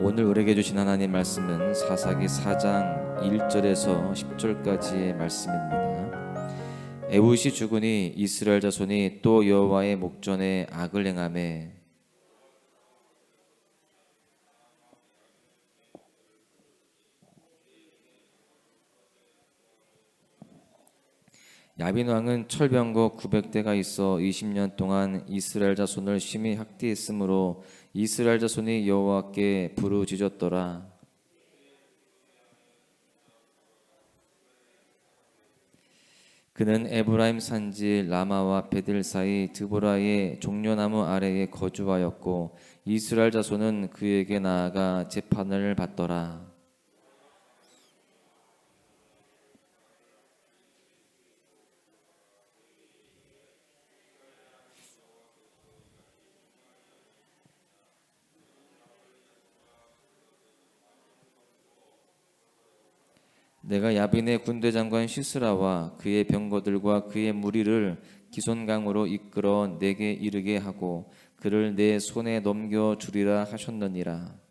오늘 우리에게 주신 하나님 말씀은 사사기 4장 1절에서 10절까지의 말씀입니다. 에훗이 죽으니 이스라엘 자손이 또 여호와의 목전에 악을 행하매 야빈 왕은 철병거 900대가 있어 20년 동안 이스라엘 자손을 심히 학대했으므로 이스라엘 자손이 여호와께 부르짖었더라. 그는 에브라임 산지 라마와 베델 사이 드보라의 종려나무 아래에 거주하였고 이스라엘 자손은 그에게 나아가 재판을 받더라. 내가 야빈의 군대 장관 시스라와 그의 병거들과 그의 무리를 기손강으로 이끌어 내게 이르게 하고 그를 내 손에 넘겨 주리라 하셨느니라.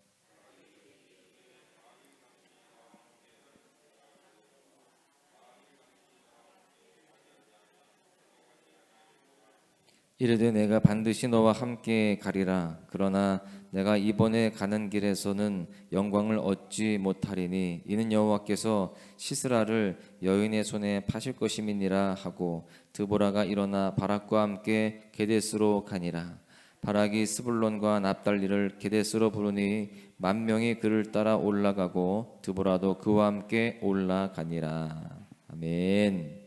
이르되 내가 반드시 너와 함께 가리라. 그러나 내가 이번에 가는 길에서는 영광을 얻지 못하리니 이는 여호와께서 시스라를 여인의 손에 파실 것임이니라 하고 드보라가 일어나 바락과 함께 게데스로 가니라. 바락이 스불론과 납달리를 게데스로 부르니 10,000명이 그를 따라 올라가고 드보라도 그와 함께 올라가니라. 아멘.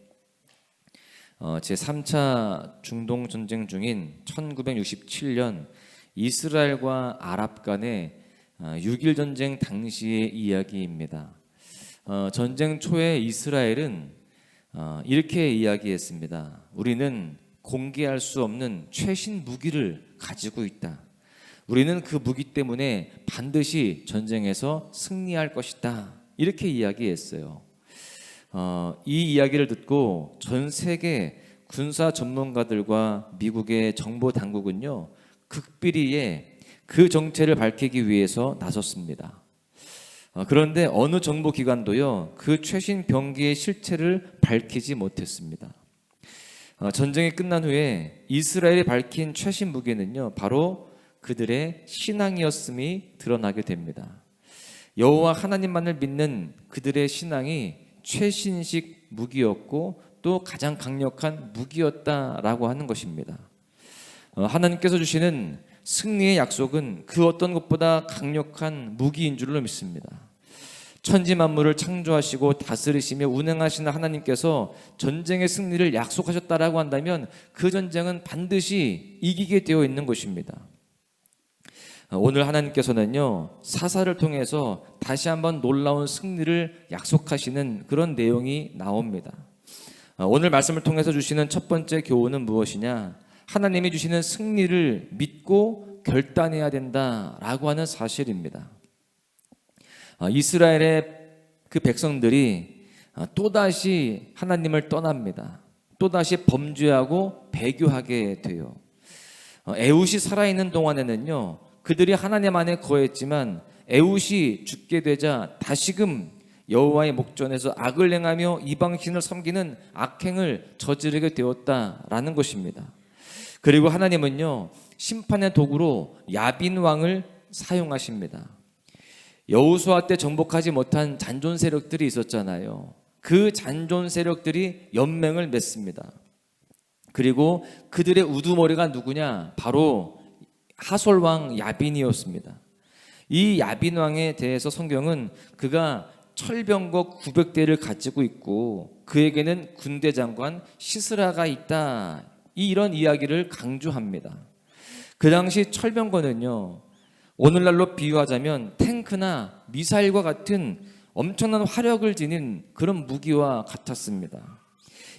제3차 중동 전쟁 중인 1967년 이스라엘과 아랍 간의 6.1 전쟁 당시의 이야기입니다. 전쟁 초에 이스라엘은 이렇게 이야기했습니다. 우리는 공개할 수 없는 최신 무기를 가지고 있다. 우리는 그 무기 때문에 반드시 전쟁에서 승리할 것이다. 이렇게 이야기했어요. 이 이야기를 듣고 전 세계 군사 전문가들과 미국의 정보 당국은요, 극비리에 그 정체를 밝히기 위해서 나섰습니다. 그런데 어느 정보기관도요, 그 최신 병기의 실체를 밝히지 못했습니다. 전쟁이 끝난 후에 이스라엘이 밝힌 최신 무기는요, 바로 그들의 신앙이었음이 드러나게 됩니다. 여호와 하나님만을 믿는 그들의 신앙이 최신식 무기였고 또 가장 강력한 무기였다라고 하는 것입니다. 하나님께서 주시는 승리의 약속은 그 어떤 것보다 강력한 무기인 줄로 믿습니다. 천지 만물을 창조하시고 다스리시며 운행하시는 하나님께서 전쟁의 승리를 약속하셨다라고 한다면 그 전쟁은 반드시 이기게 되어 있는 것입니다. 오늘 하나님께서는요, 사사를 통해서 다시 한번 놀라운 승리를 약속하시는 그런 내용이 나옵니다. 오늘 말씀을 통해서 주시는 첫 번째 교훈은 무엇이냐? 하나님이 주시는 승리를 믿고 결단해야 된다라고 하는 사실입니다. 이스라엘의 그 백성들이 또다시 하나님을 떠납니다. 또다시 범죄하고 배교하게 돼요. 에훗이 살아있는 동안에는요, 그들이 하나님 안에 거했지만 에훗이 죽게 되자 다시금 여호와의 목전에서 악을 행하며 이방신을 섬기는 악행을 저지르게 되었다라는 것입니다. 그리고 하나님은요, 심판의 도구로 야빈 왕을 사용하십니다. 여호수아 때 정복하지 못한 잔존 세력들이 있었잖아요. 그 잔존 세력들이 연맹을 맺습니다. 그리고 그들의 우두머리가 누구냐? 바로 하솔왕 야빈이었습니다. 이 야빈 왕에 대해서 성경은 그가 철병거 900대를 가지고 있고 그에게는 군대 장관 시스라가 있다, 이런 이야기를 강조합니다. 그 당시 철병거는요, 오늘날로 비유하자면 탱크나 미사일과 같은 엄청난 화력을 지닌 그런 무기와 같았습니다.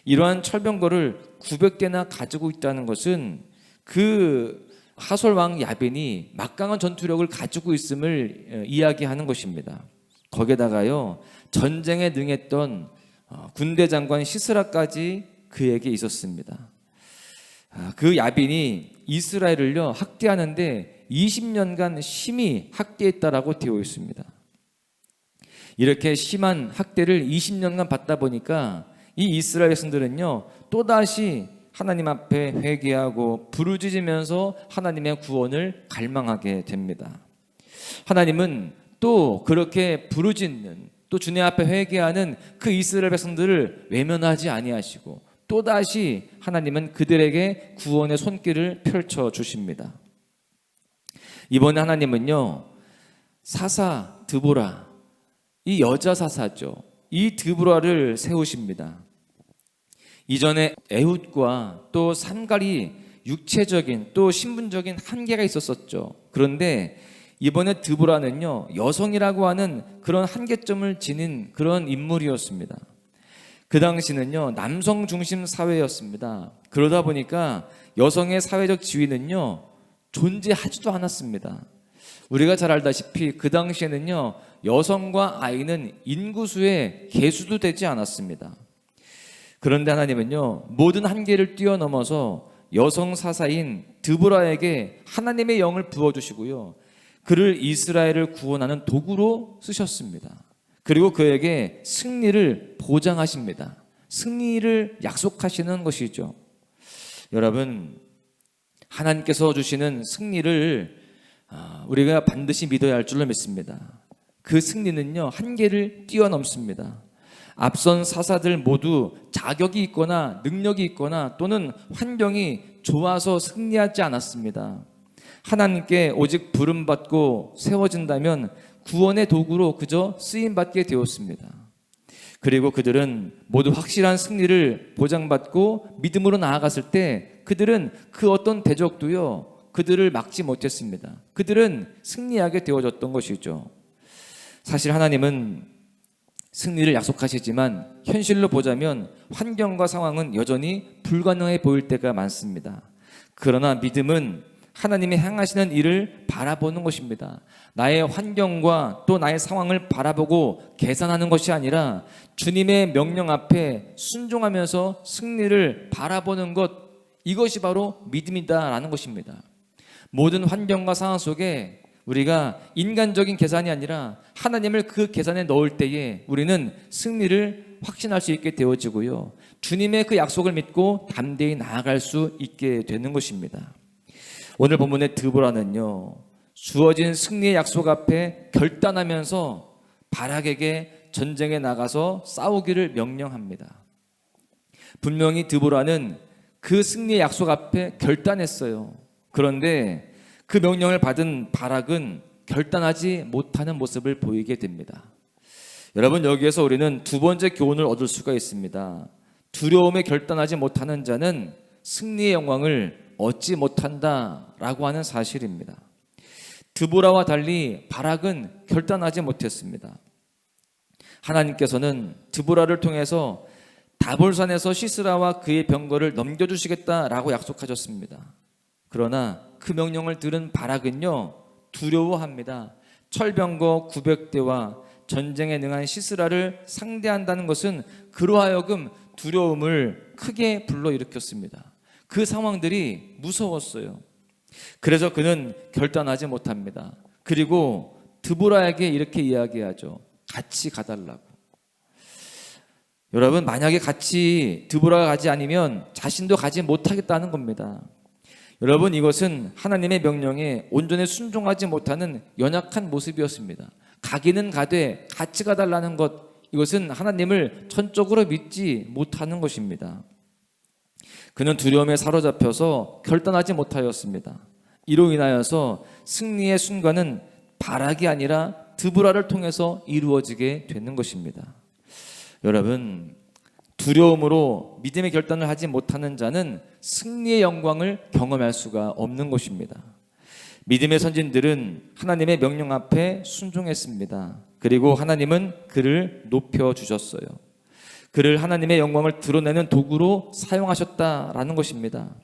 이러한 철병거를 900대나 가지고 있다는 것은 그 하솔왕 야빈이 막강한 전투력을 가지고 있음을 이야기하는 것입니다. 거기에다가요, 전쟁에 능했던 군대 장관 시스라까지 그에게 있었습니다. 그 야빈이 이스라엘을요 학대하는데 20년간 심히 학대했다라고 되어 있습니다. 이렇게 심한 학대를 20년간 받다 보니까 이 이스라엘 백성들은요, 또다시 하나님 앞에 회개하고 부르짖으면서 하나님의 구원을 갈망하게 됩니다. 하나님은 또 그렇게 부르짖는, 또 주님 앞에 회개하는 그 이스라엘 백성들을 외면하지 아니하시고 또다시 하나님은 그들에게 구원의 손길을 펼쳐 주십니다. 이번에 하나님은요, 사사 드보라, 이 여자 사사죠, 이 드보라를 세우십니다. 이전에 에훗과 또 삼갈이 육체적인 또 신분적인 한계가 있었었죠. 그런데 이번에 드보라는요, 여성이라고 하는 그런 한계점을 지닌 그런 인물이었습니다. 그 당시는요, 남성 중심 사회였습니다. 그러다 보니까 여성의 사회적 지위는요, 존재하지도 않았습니다. 우리가 잘 알다시피 그 당시에는요, 여성과 아이는 인구수의 개수도 되지 않았습니다. 그런데 하나님은요, 모든 한계를 뛰어넘어서 여성 사사인 드보라에게 하나님의 영을 부어주시고요, 그를 이스라엘을 구원하는 도구로 쓰셨습니다. 그리고 그에게 승리를 보장하십니다. 승리를 약속하시는 것이죠. 여러분, 하나님께서 주시는 승리를 우리가 반드시 믿어야 할 줄로 믿습니다. 그 승리는요, 한계를 뛰어넘습니다. 앞선 사사들 모두 자격이 있거나 능력이 있거나 또는 환경이 좋아서 승리하지 않았습니다. 하나님께 오직 부름받고 세워진다면 구원의 도구로 그저 쓰임받게 되었습니다. 그리고 그들은 모두 확실한 승리를 보장받고 믿음으로 나아갔을 때 그들은 그 어떤 대적도요, 그들을 막지 못했습니다. 그들은 승리하게 되어졌던 것이죠. 사실 하나님은 승리를 약속하시지만 현실로 보자면 환경과 상황은 여전히 불가능해 보일 때가 많습니다. 그러나 믿음은 하나님이 행하시는 일을 바라보는 것입니다. 나의 환경과 또 나의 상황을 바라보고 계산하는 것이 아니라 주님의 명령 앞에 순종하면서 승리를 바라보는 것, 이것이 바로 믿음이다라는 것입니다. 모든 환경과 상황 속에 우리가 인간적인 계산이 아니라 하나님을 그 계산에 넣을 때에 우리는 승리를 확신할 수 있게 되어지고요, 주님의 그 약속을 믿고 담대히 나아갈 수 있게 되는 것입니다. 오늘 본문의 드보라는요, 주어진 승리의 약속 앞에 결단하면서 바락에게 전쟁에 나가서 싸우기를 명령합니다. 분명히 드보라는 그 승리의 약속 앞에 결단했어요. 그런데 그 명령을 받은 바락은 결단하지 못하는 모습을 보이게 됩니다. 여러분, 여기에서 우리는 두 번째 교훈을 얻을 수가 있습니다. 두려움에 결단하지 못하는 자는 승리의 영광을 얻지 못한다라고 하는 사실입니다. 드보라와 달리 바락은 결단하지 못했습니다. 하나님께서는 드보라를 통해서 다볼산에서 시스라와 그의 병거를 넘겨주시겠다라고 약속하셨습니다. 그러나 그 명령을 들은 바락은요, 두려워합니다. 철병거 900대와 전쟁에 능한 시스라를 상대한다는 것은 그로 하여금 두려움을 크게 불러일으켰습니다. 그 상황들이 무서웠어요. 그래서 그는 결단하지 못합니다. 그리고 드보라에게 이렇게 이야기하죠. 같이 가달라고. 여러분, 만약에 같이 드보라가 가지 않으면 자신도 가지 못하겠다는 겁니다. 여러분, 이것은 하나님의 명령에 온전히 순종하지 못하는 연약한 모습이었습니다. 가기는 가되 같이 가달라는 것, 이것은 하나님을 전적으로 믿지 못하는 것입니다. 그는 두려움에 사로잡혀서 결단하지 못하였습니다. 이로 인하여서 승리의 순간은 바락이 아니라 드보라를 통해서 이루어지게 되는 것입니다. 여러분, 두려움으로 믿음의 결단을 하지 못하는 자는 승리의 영광을 경험할 수가 없는 것입니다. 믿음의 선진들은 하나님의 명령 앞에 순종했습니다. 그리고 하나님은 그를 높여주셨어요. 그를 하나님의 영광을 드러내는 도구로 사용하셨다라는 것입니다.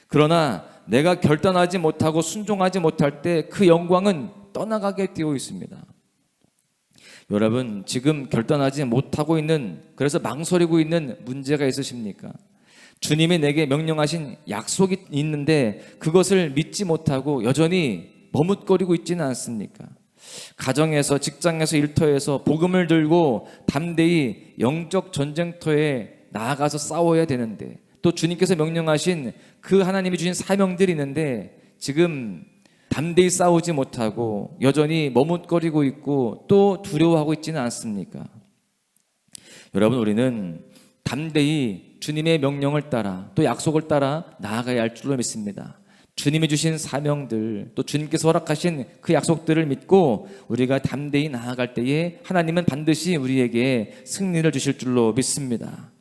그러나 내가 결단하지 못하고 순종하지 못할 때 그 영광은 떠나가게 되어 있습니다. 여러분, 지금 결단하지 못하고 있는, 그래서 망설이고 있는 문제가 있으십니까? 주님이 내게 명령하신 약속이 있는데 그것을 믿지 못하고 여전히 머뭇거리고 있지는 않습니까? 가정에서, 직장에서, 일터에서 복음을 들고 담대히 영적 전쟁터에 나아가서 싸워야 되는데, 또 주님께서 명령하신 그 하나님이 주신 사명들이 있는데 지금 담대히 싸우지 못하고 여전히 머뭇거리고 있고 또 두려워하고 있지는 않습니까? 여러분, 우리는 담대히 주님의 명령을 따라 또 약속을 따라 나아가야 할 줄로 믿습니다. 주님이 주신 사명들, 또 주님께서 허락하신 그 약속들을 믿고 우리가 담대히 나아갈 때에 하나님은 반드시 우리에게 승리를 주실 줄로 믿습니다.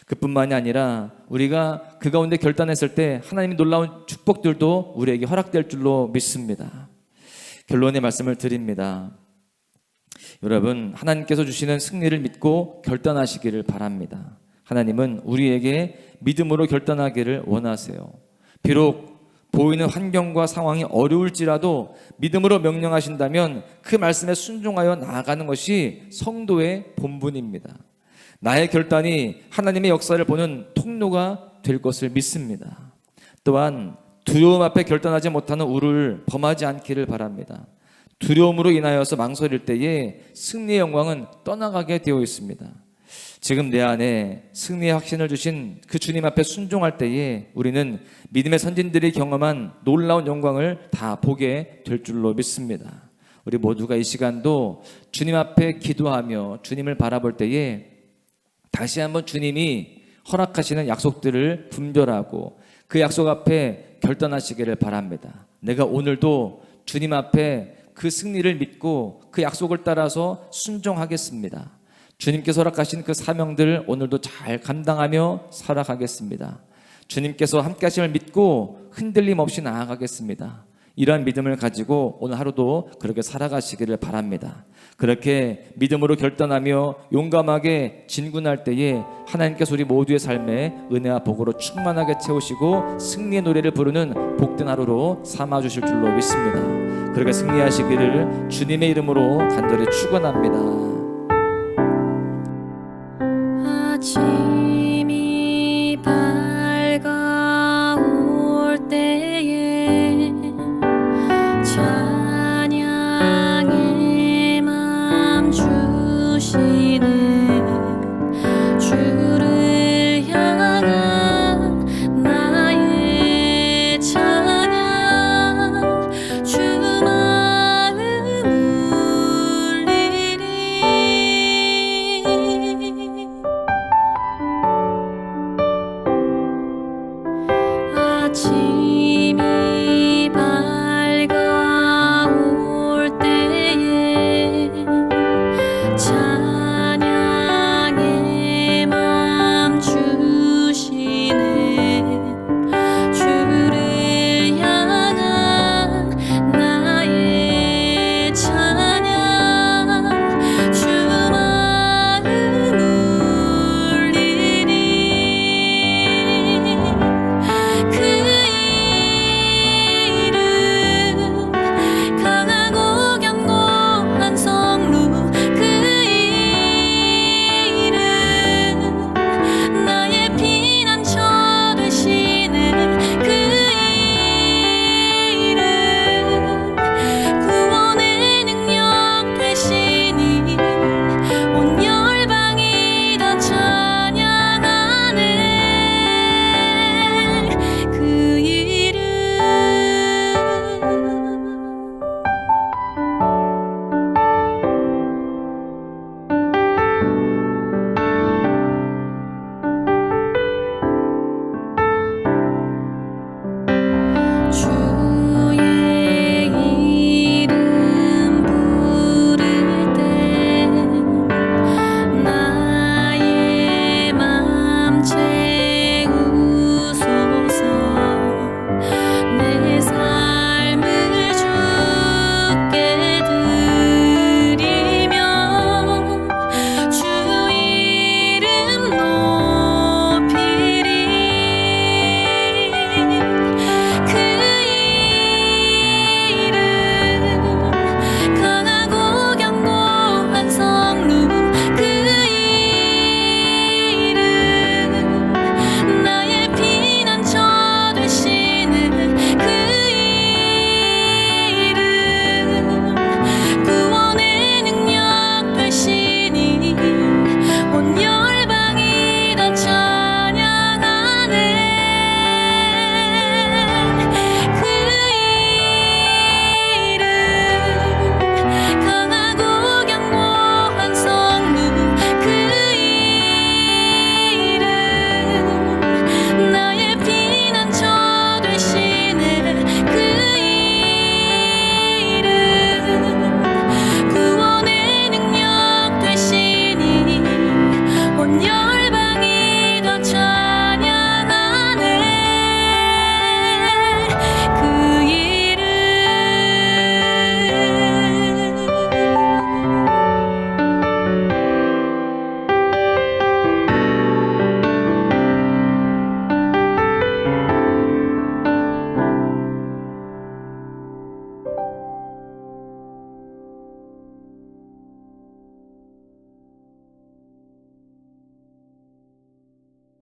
그뿐만이 아니라 우리가 그 가운데 결단했을 때 하나님의 놀라운 축복들도 우리에게 허락될 줄로 믿습니다. 결론의 말씀을 드립니다. 여러분, 하나님께서 주시는 승리를 믿고 결단하시기를 바랍니다. 하나님은 우리에게 믿음으로 결단하기를 원하세요. 비록 보이는 환경과 상황이 어려울지라도 믿음으로 명령하신다면 그 말씀에 순종하여 나아가는 것이 성도의 본분입니다. 나의 결단이 하나님의 역사를 보는 통로가 될 것을 믿습니다. 또한 두려움 앞에 결단하지 못하는 우를 범하지 않기를 바랍니다. 두려움으로 인하여서 망설일 때에 승리의 영광은 떠나가게 되어 있습니다. 지금 내 안에 승리의 확신을 주신 그 주님 앞에 순종할 때에 우리는 믿음의 선진들이 경험한 놀라운 영광을 다 보게 될 줄로 믿습니다. 우리 모두가 이 시간도 주님 앞에 기도하며 주님을 바라볼 때에 다시 한번 주님이 허락하시는 약속들을 분별하고 그 약속 앞에 결단하시기를 바랍니다. 내가 오늘도 주님 앞에 그 승리를 믿고 그 약속을 따라서 순종하겠습니다. 주님께서 허락하신 그 사명들을 오늘도 잘 감당하며 살아가겠습니다. 주님께서 함께 하심을 믿고 흔들림 없이 나아가겠습니다. 이러한 믿음을 가지고 오늘 하루도 그렇게 살아가시기를 바랍니다. 그렇게 믿음으로 결단하며 용감하게 진군할 때에 하나님께서 우리 모두의 삶에 은혜와 복으로 충만하게 채우시고 승리의 노래를 부르는 복된 하루로 삼아주실 줄로 믿습니다. 그렇게 승리하시기를 주님의 이름으로 간절히 축원합니다.